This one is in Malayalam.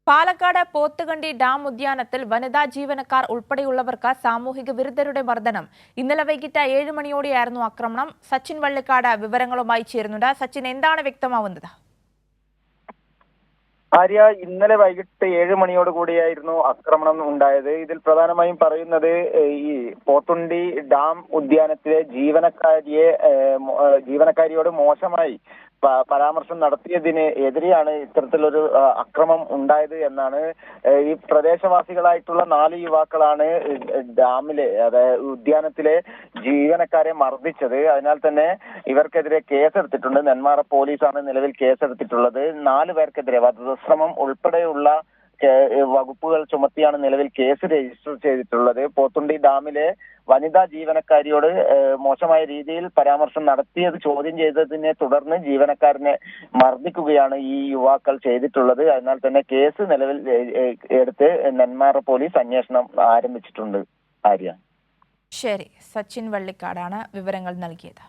പാലക്കാട് പോത്തുകണ്ടി ഡാം ഉദ്യാനത്തിൽ വനിതാ ജീവനക്കാർ ഉൾപ്പെടെയുള്ളവർക്ക് സാമൂഹിക വിരുദ്ധരുടെ മർദ്ദനം. ഇന്നലെ വൈകിട്ട് 7 മണിയോടെയായിരുന്നു ആക്രമണം. സച്ചിൻ വള്ളിക്കാട് വിവരങ്ങളുമായി ചേരുന്നുണ്ട്. സച്ചിൻ, എന്താണ് വ്യക്തമാവുന്നത്? ആര്യ, ഇന്നലെ വൈകിട്ട് 7 മണിയോട് കൂടിയായിരുന്നു ആക്രമണം ഉണ്ടായത്. ഇതിൽ പ്രധാനമായും പറയുന്നത് ഈ പോത്തുണ്ടി ഡാം ഉദ്യാനത്തിലെ ജീവനക്കാരിയോട് മോശമായി പരാമർശം നടത്തിയതിന് എതിരെയാണ് ഇത്തരത്തിലൊരു അക്രമം ഉണ്ടായത് എന്നാണ്. ഈ പ്രദേശവാസികളായിട്ടുള്ള 4 യുവാക്കളാണ് ഡാമിലെ, അതായത് ഉദ്യാനത്തിലെ ജീവനക്കാരെ മർദ്ദിച്ചത്. അതിനാൽ തന്നെ ഇവർക്കെതിരെ കേസെടുത്തിട്ടുണ്ട്. നെന്മാറ പോലീസാണ് നിലവിൽ കേസെടുത്തിട്ടുള്ളത്. 4 പേർക്കെതിരെ വധശ്രമം ഉൾപ്പെടെയുള്ള വകുപ്പുകൾ ചുമത്തിയാണ് നിലവിൽ കേസ് രജിസ്റ്റർ ചെയ്തിട്ടുള്ളത്. പോത്തുണ്ടി ഡാമിലെ വനിതാ ജീവനക്കാരിയോട് മോശമായ രീതിയിൽ പരാമർശം നടത്തിയത് ചോദ്യം ചെയ്തതിനെ തുടർന്ന് ജീവനക്കാരനെ മർദ്ദിക്കുകയാണ് ഈ യുവാക്കൾ ചെയ്തിട്ടുള്ളത്. അതിനാൽ തന്നെ കേസ് നിലവിൽ എടുത്ത് നെന്മാറ പോലീസ് അന്വേഷണം ആരംഭിച്ചിട്ടുണ്ട്. ആര്യ, ശരി, സച്ചിൻ വള്ളിക്കാടാണ് വിവരങ്ങൾ നൽകിയത്.